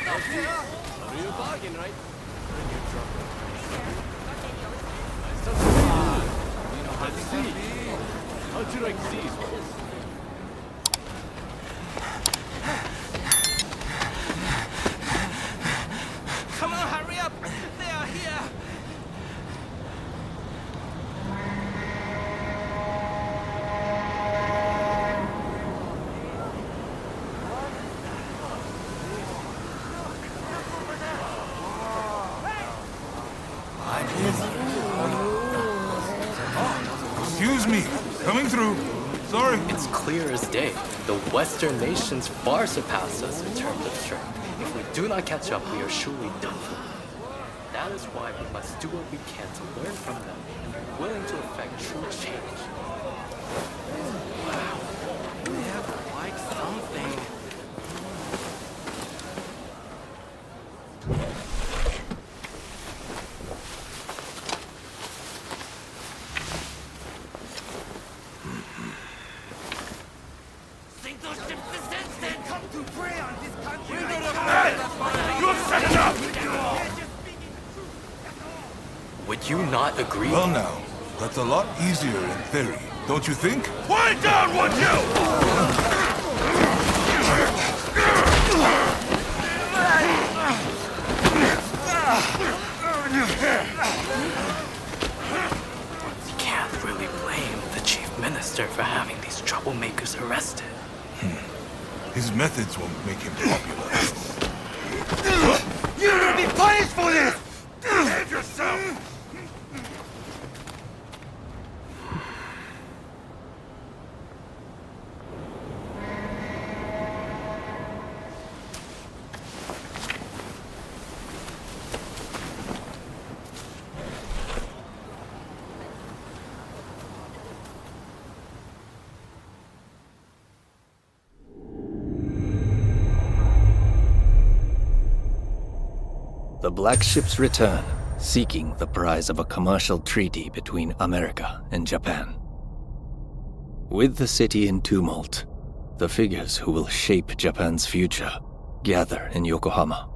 Real bargain, right? Let's see. How'd you like these ones? Come on, hurry up! They are here! Excuse me, coming through. Sorry. It's clear as day. The Western nations far surpass us in terms of strength. If we do not catch up, we are surely done for. That is why we must do what we can to learn from them and be willing to effect true change. Wow, they have quite something. Think those ships descend, then come to prey on this country. You have set it up! Would you not agree? Well now, that's a lot easier in theory, don't you think? Quiet down, would you? You can't really blame the chief minister for having these troublemakers arrested. His methods won't make him popular. You will be punished for this! Behave yourself! The Black Ships return, seeking the prize of a commercial treaty between America and Japan. With the city in tumult, the figures who will shape Japan's future gather in Yokohama.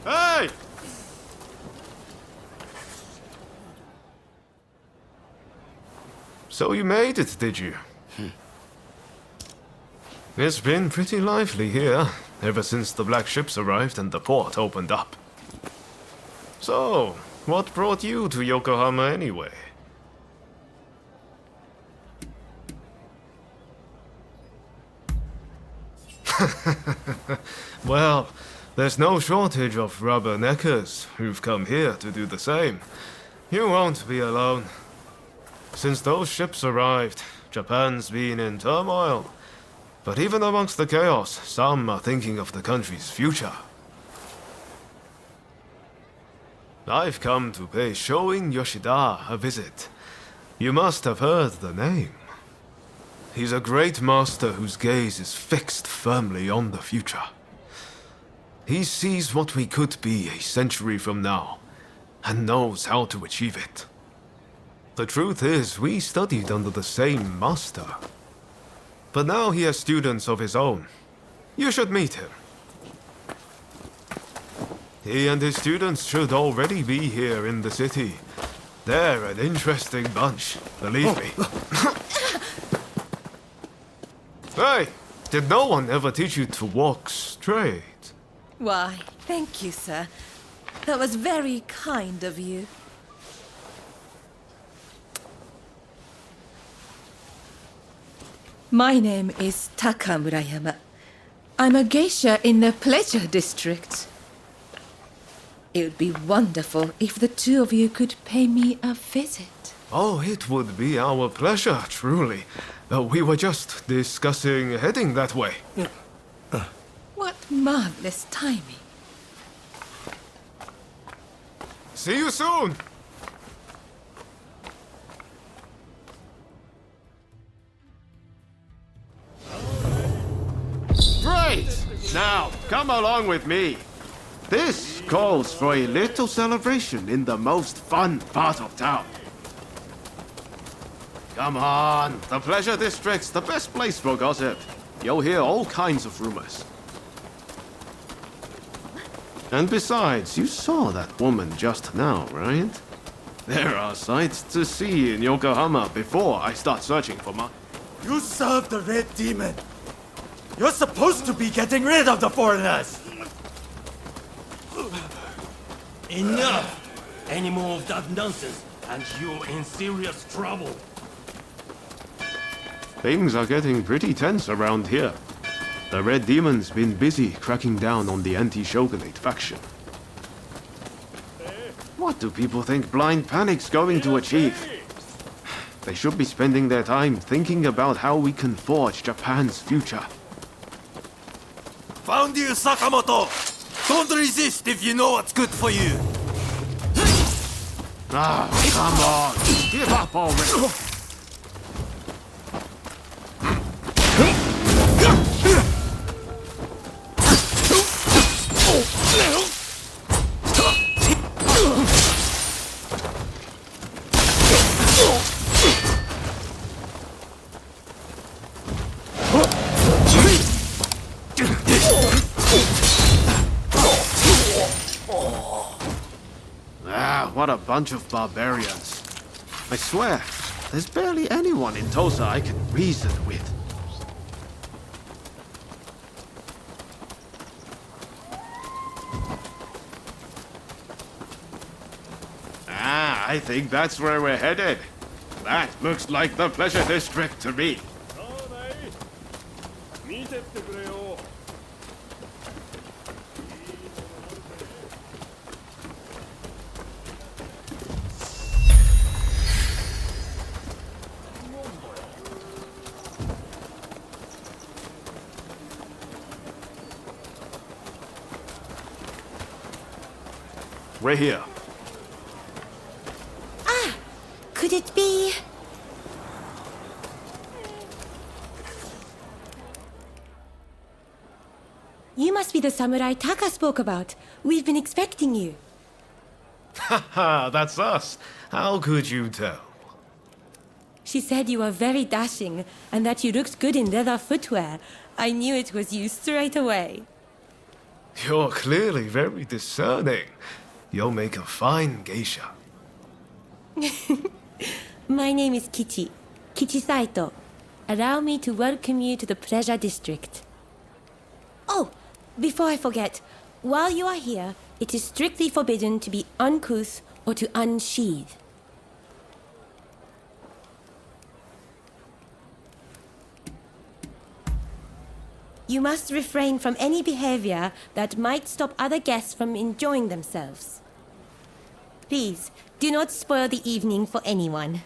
Hey! So you made it, did you? It's been pretty lively here, ever since the Black Ships arrived and the port opened up. So, what brought you to Yokohama anyway? Well, there's no shortage of rubberneckers who've come here to do the same. You won't be alone. Since those ships arrived, Japan's been in turmoil. But even amongst the chaos, some are thinking of the country's future. I've come to pay Shoin Yoshida a visit. You must have heard the name. He's a great master whose gaze is fixed firmly on the future. He sees what we could be a century from now, and knows how to achieve it. The truth is, we studied under the same master. But now he has students of his own. You should meet him. He and his students should already be here in the city. They're an interesting bunch, believe me. Hey, did no one ever teach you to walk straight? Why, thank you, sir. That was very kind of you. My name is Taka Murayama. I'm a geisha in the Pleasure District. It would be wonderful if the two of you could pay me a visit. Oh, it would be our pleasure, truly. We were just discussing heading that way. What marvelous timing. See you soon! Great! Now, come along with me. This calls for a little celebration in the most fun part of town. Come on, the Pleasure District's the best place for gossip. You'll hear all kinds of rumors. And besides, you saw that woman just now, right? There are sights to see in Yokohama before I start searching for my... You serve the Red Demon. You're supposed to be getting rid of the foreigners. Enough! Any more of that nonsense, and you're in serious trouble. Things are getting pretty tense around here. The Red Demon's been busy cracking down on the anti-Shogunate faction. What do people think Blind Panic's going to achieve? They should be spending their time thinking about how we can forge Japan's future. Found you, Sakamoto! Don't resist if you know what's good for you! Ah, come on! Give up already! What a bunch of barbarians. I swear, there's barely anyone in Tosa I can reason with. Ah, I think that's where we're headed. That looks like the Pleasure District to me. We're here. Ah! Could it be... You must be the samurai Taka spoke about. We've been expecting you. Haha, that's us. How could you tell? She said you were very dashing and that you looked good in leather footwear. I knew it was you straight away. You're clearly very discerning. You'll make a fine geisha. My name is Kichi. Kichi Saito. Allow me to welcome you to the Pleasure District. Oh, before I forget, while you are here, it is strictly forbidden to be uncouth or to unsheathe. You must refrain from any behavior that might stop other guests from enjoying themselves. Please, do not spoil the evening for anyone.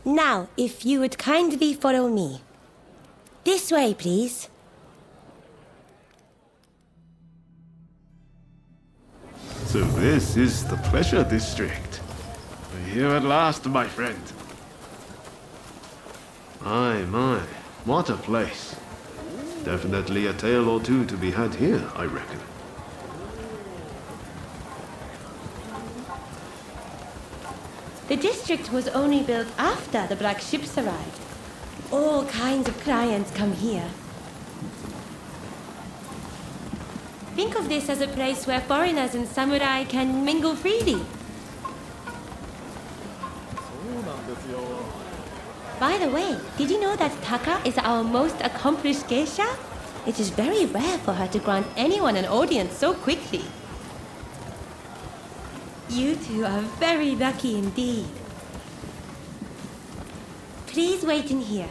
Now, if you would kindly follow me. This way, please. So this is the Pleasure District. We're here at last, my friend. My, what a place. Definitely a tale or two to be had here, I reckon. The district was only built after the black ships arrived. All kinds of clients come here. Think of this as a place where foreigners and samurai can mingle freely. By the way, did you know that Taka is our most accomplished geisha? It is very rare for her to grant anyone an audience so quickly. You two are very lucky indeed. Please wait in here.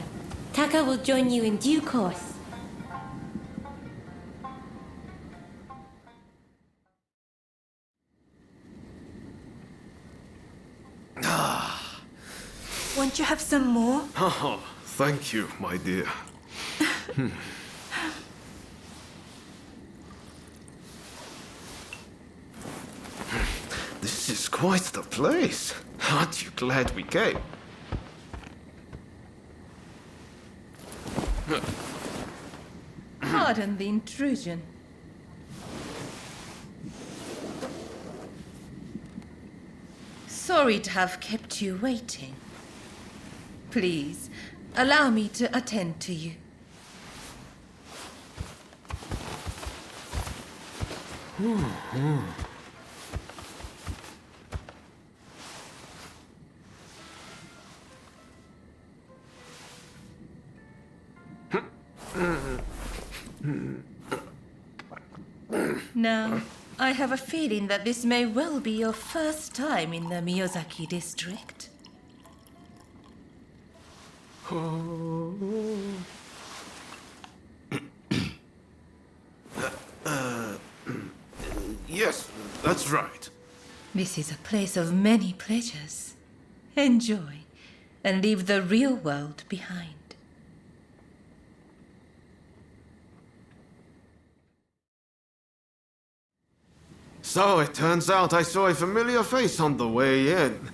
Taka will join you in due course. Won't you have some more? Oh, thank you, my dear. This is quite the place. Aren't you glad we came? Pardon the intrusion. Sorry to have kept you waiting. Please, allow me to attend to you. Now, I have a feeling that this may well be your first time in the Miyazaki district. Yes, that's right. This is a place of many pleasures. Enjoy, and leave the real world behind. So it turns out I saw a familiar face on the way in.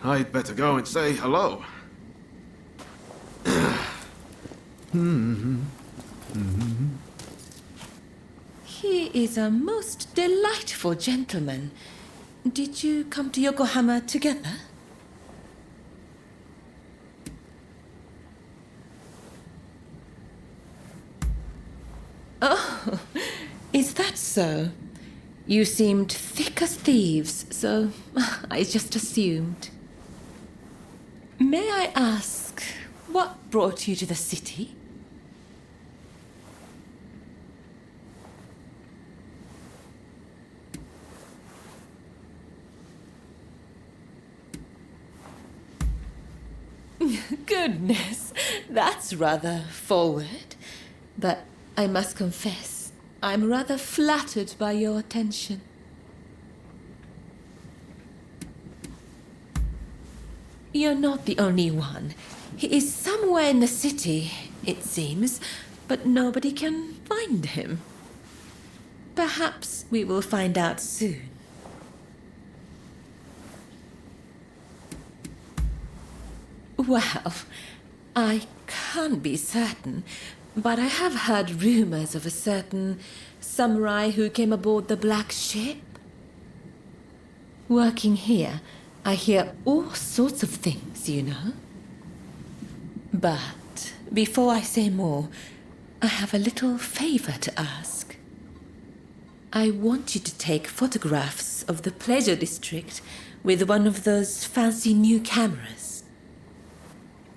I'd better go and say hello. He is a most delightful gentleman. Did you come to Yokohama together? Oh, is that so? You seemed thick as thieves, so I just assumed. May I ask, what brought you to the city? Goodness, that's rather forward. But I must confess, I'm rather flattered by your attention. You're not the only one. He is somewhere in the city, it seems, but nobody can find him. Perhaps we will find out soon. Well, I can't be certain, but I have heard rumors of a certain samurai who came aboard the black ship. Working here, I hear all sorts of things, you know. But before I say more, I have a little favor to ask. I want you to take photographs of the pleasure district with one of those fancy new cameras.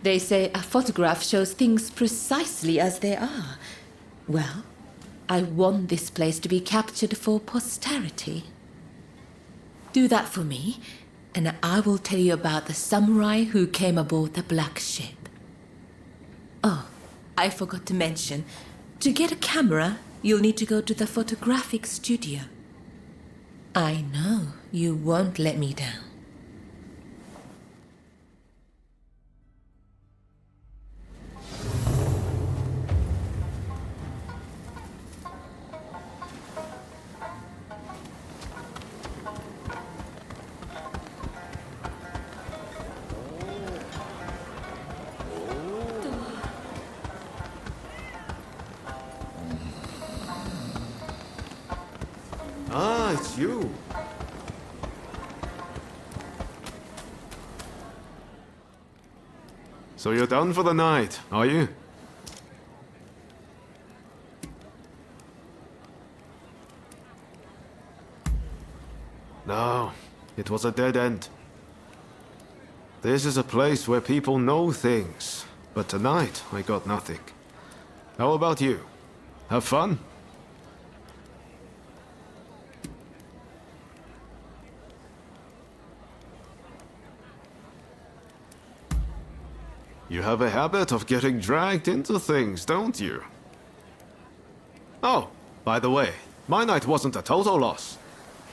They say a photograph shows things precisely as they are. Well, I want this place to be captured for posterity. Do that for me, and I will tell you about the samurai who came aboard the black ship. Oh, I forgot to mention, to get a camera, you'll need to go to the photographic studio. I know you won't let me down. Ah, it's you. So you're done for the night, are you? No, it was a dead end. This is a place where people know things, but tonight I got nothing. How about you? Have fun? You have a habit of getting dragged into things, don't you? Oh, by the way, my night wasn't a total loss.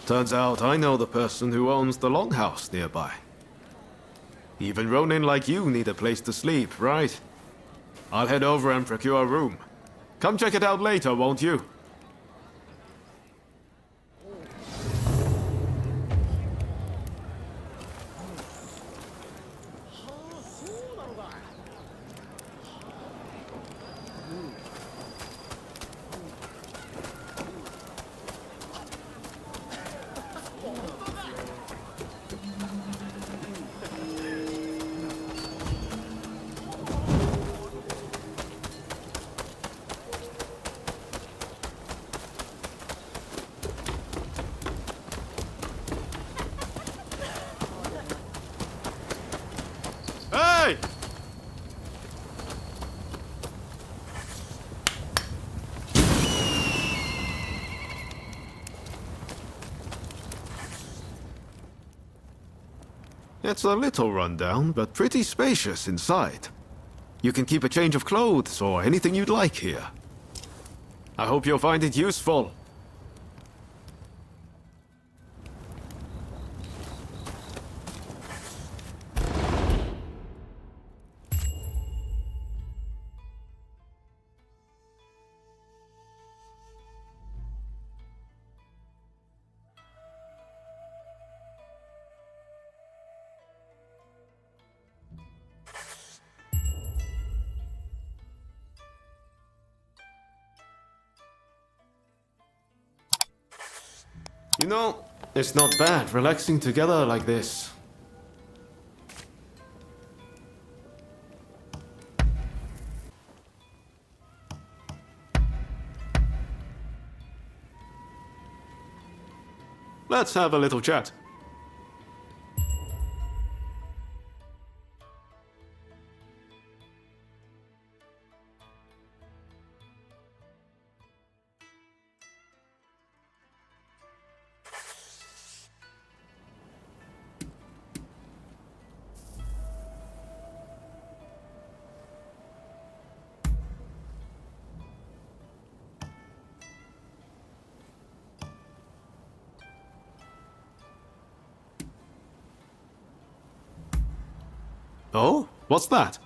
Turns out I know the person who owns the longhouse nearby. Even Ronin like you need a place to sleep, right? I'll head over and procure a room. Come check it out later, won't you? Hey! It's a little rundown, but pretty spacious inside. You can keep a change of clothes or anything you'd like here. I hope you'll find it useful. You know, it's not bad relaxing together like this. Let's have a little chat. Oh? What's that?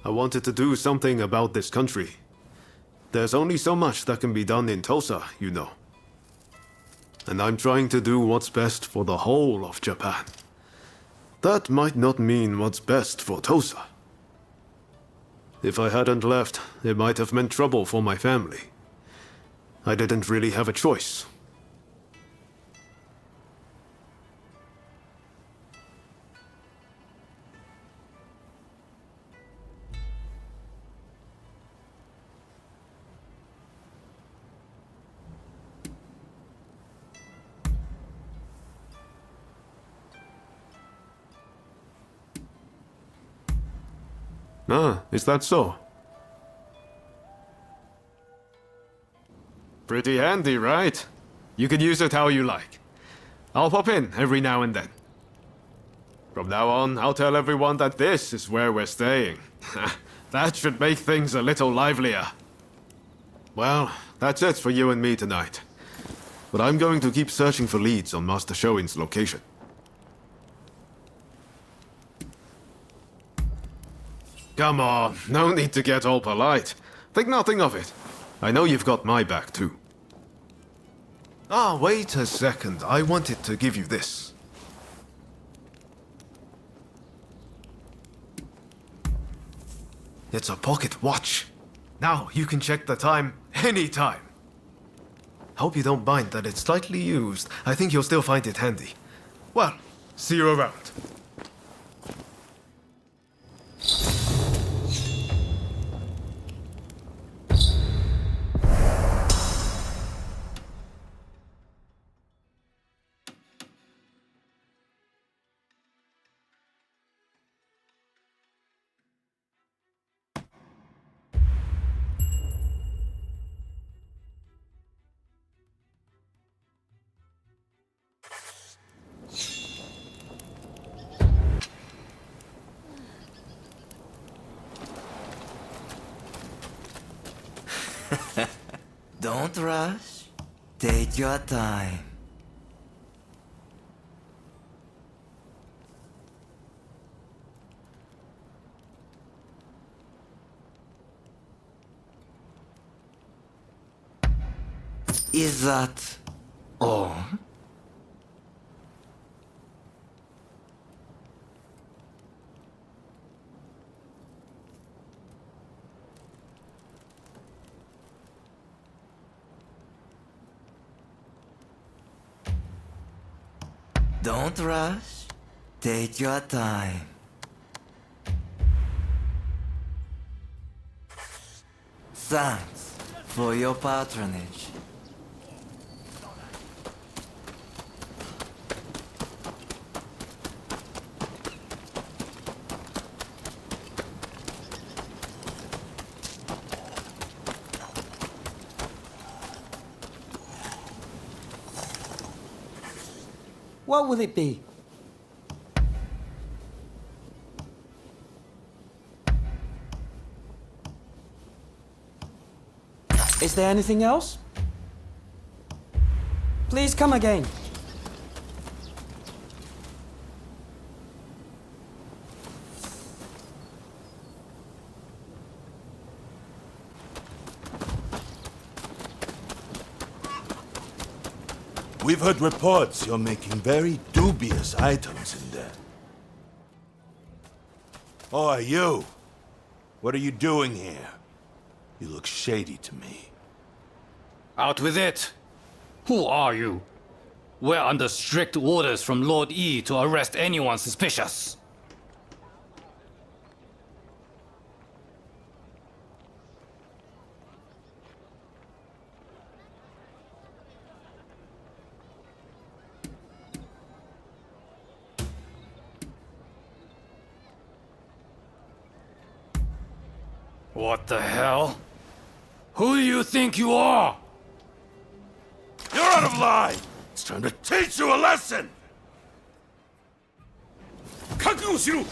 I wanted to do something about this country. There's only so much that can be done in Tosa, you know. And I'm trying to do what's best for the whole of Japan. That might not mean what's best for Tosa. If I hadn't left, it might have meant trouble for my family. I didn't really have a choice. Ah, is that so? Pretty handy, right? You can use it how you like. I'll pop in every now and then. From now on, I'll tell everyone that this is where we're staying. That should make things a little livelier. Well, that's it for you and me tonight. But I'm going to keep searching for leads on Master Shoin's location. Come on, no need to get all polite. Think nothing of it. I know you've got my back, too. Ah, wait a second. I wanted to give you this. It's a pocket watch. Now you can check the time anytime. Hope you don't mind that it's slightly used. I think you'll still find it handy. Well, see you around. Don't rush. Take your time. Is that all? Don't rush. Take your time. Thanks for your patronage. What will it be? Is there anything else? Please come again. We've heard reports you're making very dubious items in there. Oh, you! What are you doing here? You look shady to me. Out with it! Who are you? We're under strict orders from Lord E to arrest anyone suspicious. What the hell? Who do you think you are? You're out of line! It's time to teach you a lesson! Kakushiro!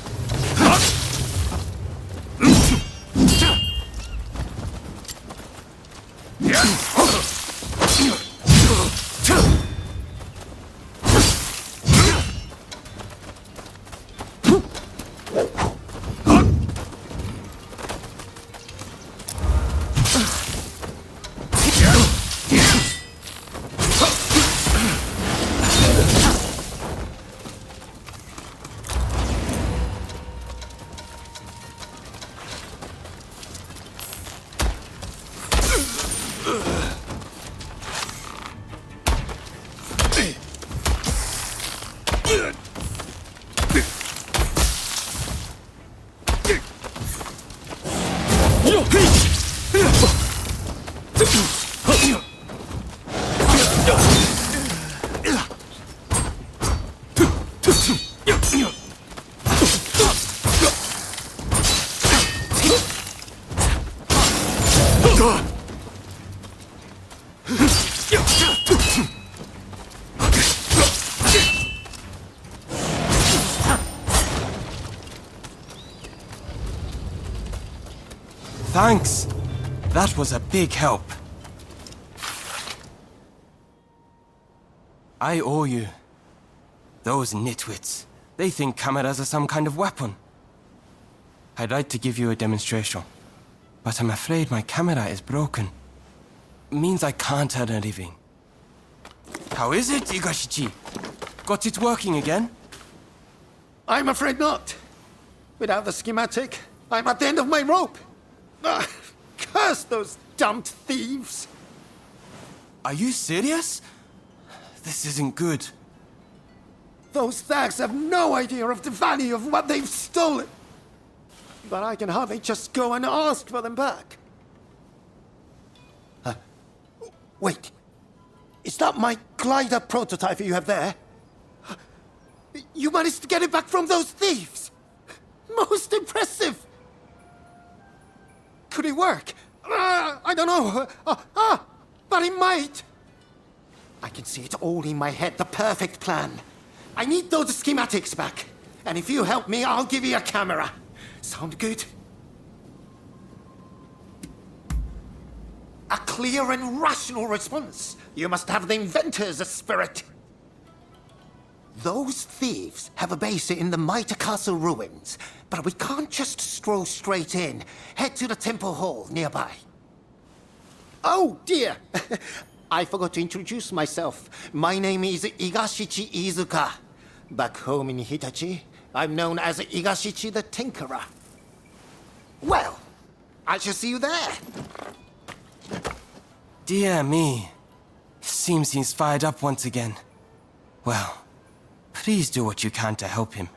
Thanks. That was a big help. I owe you. Those nitwits, they think cameras are some kind of weapon. I'd like to give you a demonstration, but I'm afraid my camera is broken. Means I can't earn a living. How is it, Igashichi? Got it working again? I'm afraid not. Without the schematic, I'm at the end of my rope. Curse those dumped thieves! Are you serious? This isn't good. Those thugs have no idea of the value of what they've stolen. But I can hardly just go and ask for them back. Wait. Is that my glider prototype you have there? You managed to get it back from those thieves! Most impressive! Could it work? I don't know. But it might. I can see it all in my head, the perfect plan. I need those schematics back. And if you help me, I'll give you a camera. Sound good? A clear and rational response. You must have the inventor's spirit. Those thieves have a base in the Mitre Castle ruins, but we can't just stroll straight in. Head to the temple hall nearby. Oh, dear. I forgot to introduce myself. My name is Igashichi Iizuka. Back home in Hitachi, I'm known as Igashichi the Tinkerer. Well, I shall see you there. Dear me. Seems he's fired up once again. Well, please do what you can to help him.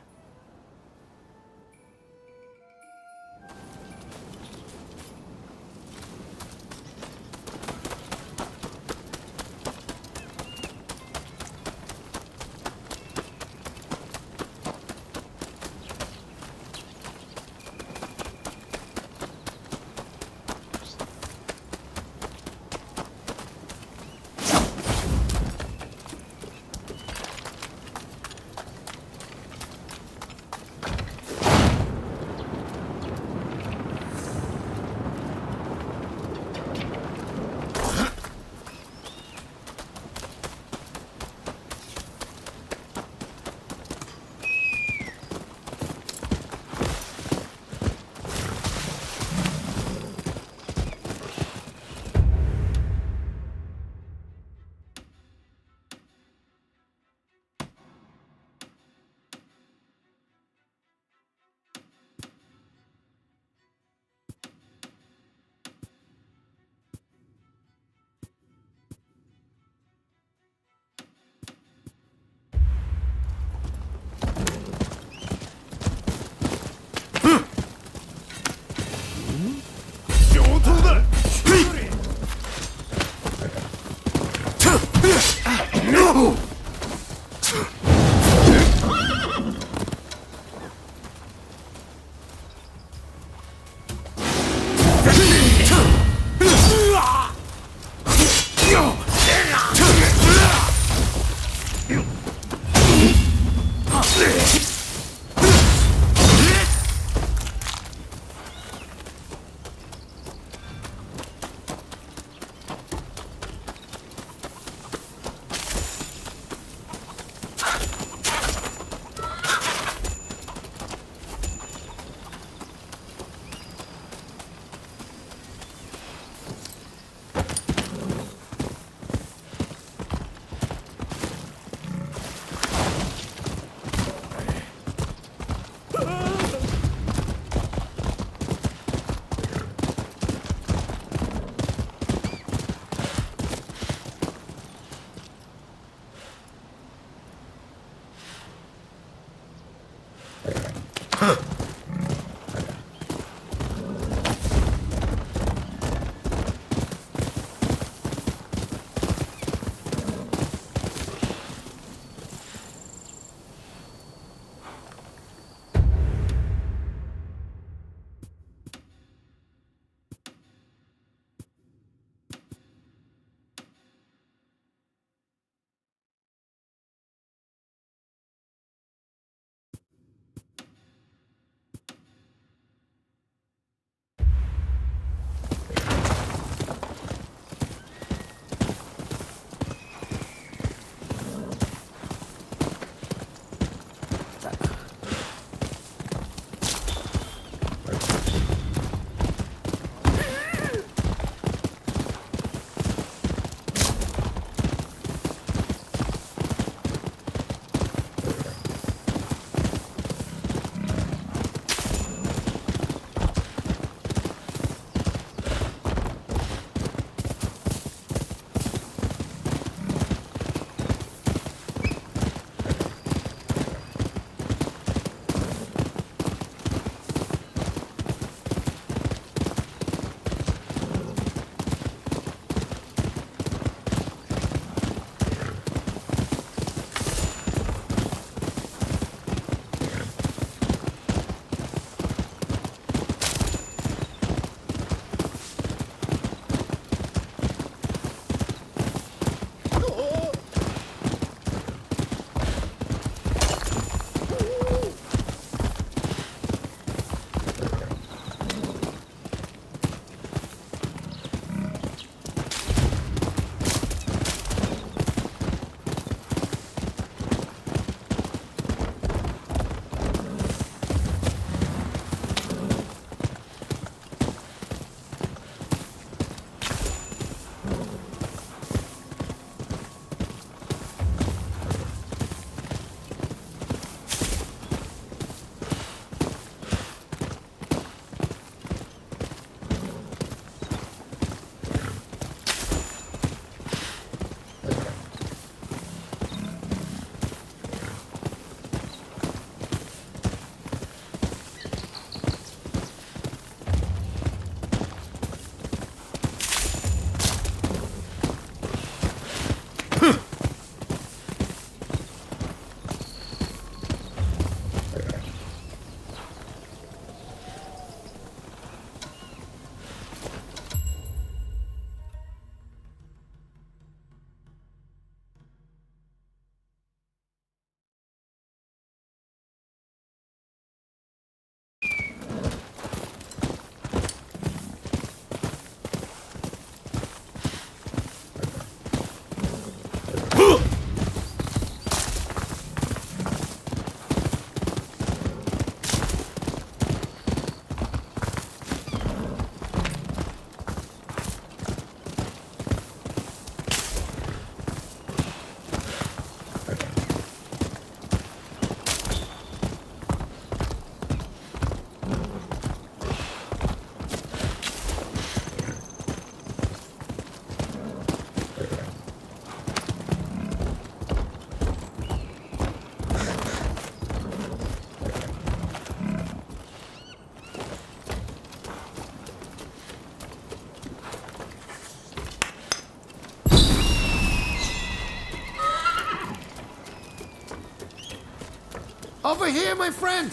Over here, my friend!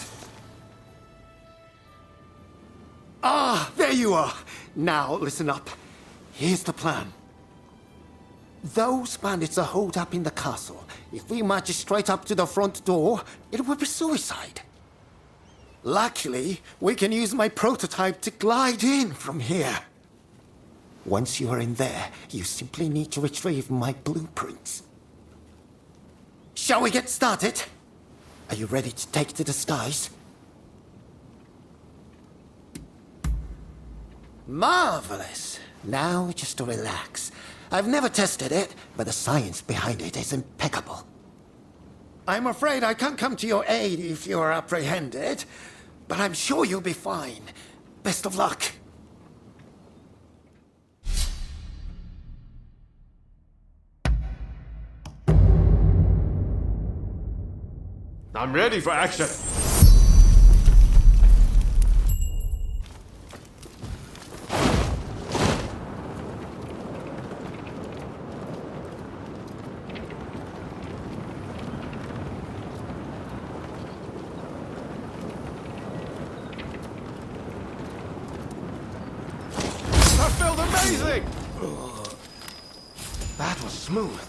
Ah, there you are. Now, listen up. Here's the plan. Those bandits are holed up in the castle. If we march straight up to the front door, it will be suicide. Luckily, we can use my prototype to glide in from here. Once you are in there, you simply need to retrieve my blueprints. Shall we get started? Are you ready to take to the skies? Marvelous. Now just relax. I've never tested it, but the science behind it is impeccable. I'm afraid I can't come to your aid if you are apprehended, but I'm sure you'll be fine. Best of luck. I'm ready for action. That felt amazing! That was smooth.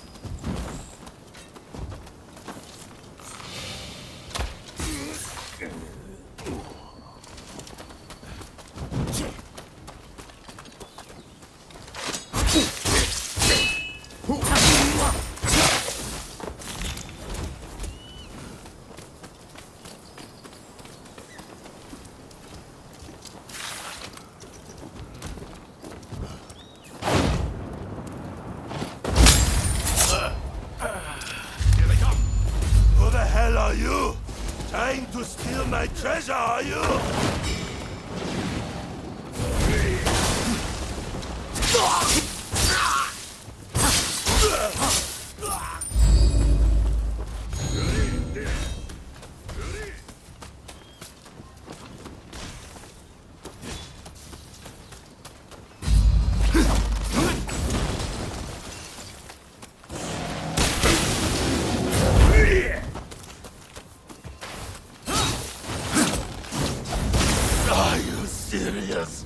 Who the hell are you? Trying to steal my treasure, are you? Are you serious?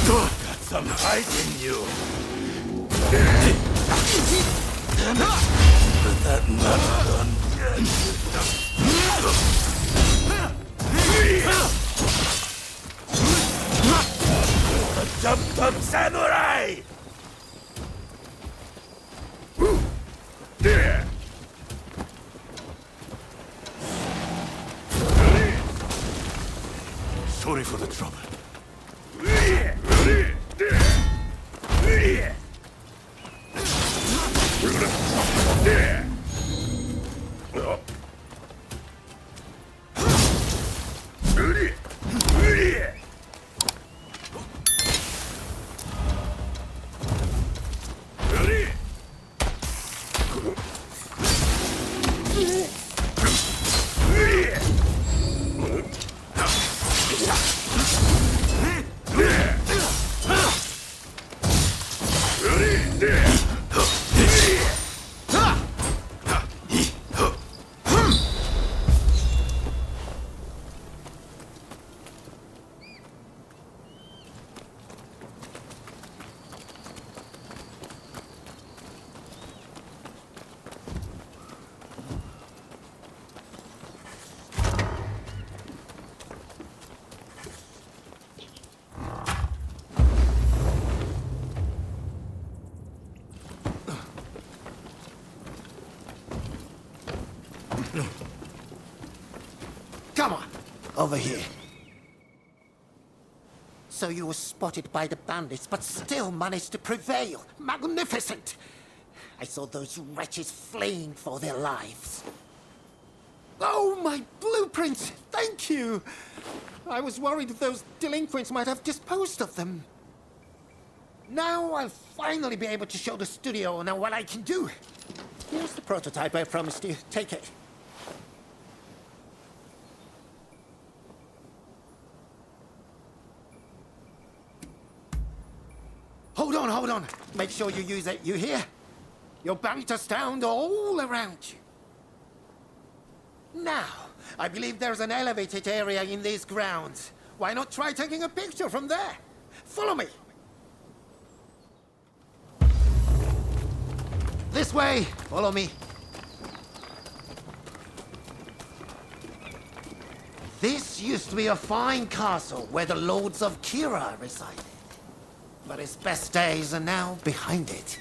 Got some fight in you. But that not done yet. A jump-up samurai! Sorry for the trouble. Come on, over here. So you were spotted by the bandits, but still managed to prevail. Magnificent! I saw those wretches fleeing for their lives. Oh, my blueprints! Thank you! I was worried those delinquents might have disposed of them. Now I'll finally be able to show the studio now what I can do. Here's the prototype I promised you. Take it. Hold on, hold on. Make sure you use it, you hear? Your banter sound all around you. Now, I believe there's an elevated area in these grounds. Why not try taking a picture from there? Follow me. This way. Follow me. This used to be a fine castle where the lords of Kira resided. But its best days are now behind it.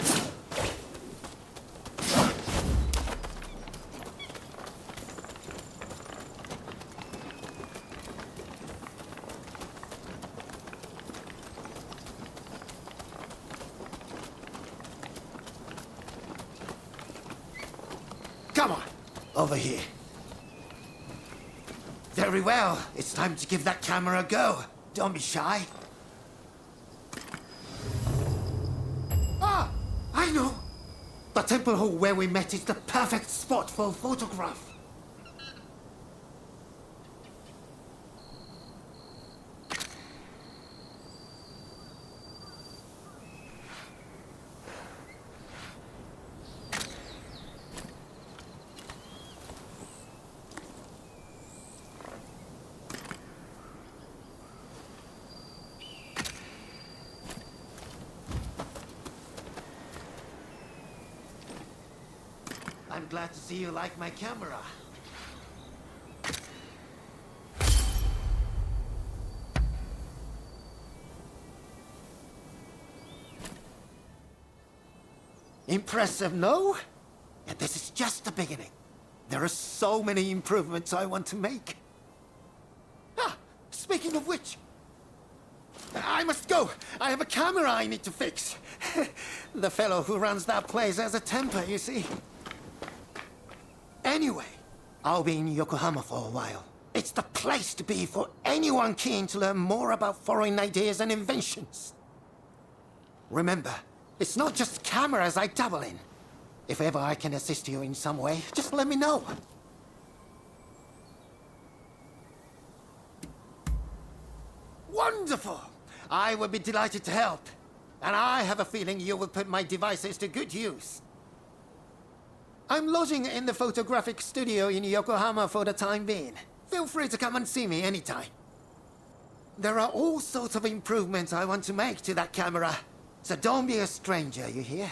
Come on, over here. Very well. It's time to give that camera a go. Don't be shy. Ah, I know. The temple hall where we met is the perfect spot for a photograph. I'm glad to see you like my camera. Impressive, no? And this is just the beginning. There are so many improvements I want to make. Ah, speaking of which, I must go. I have a camera I need to fix. The fellow who runs that place has a temper, you see. Anyway, I'll be in Yokohama for a while. It's the place to be for anyone keen to learn more about foreign ideas and inventions. Remember, it's not just cameras I dabble in. If ever I can assist you in some way, just let me know. Wonderful! I would be delighted to help. And I have a feeling you will put my devices to good use. I'm lodging in the photographic studio in Yokohama for the time being. Feel free to come and see me anytime. There are all sorts of improvements I want to make to that camera. So don't be a stranger, you hear?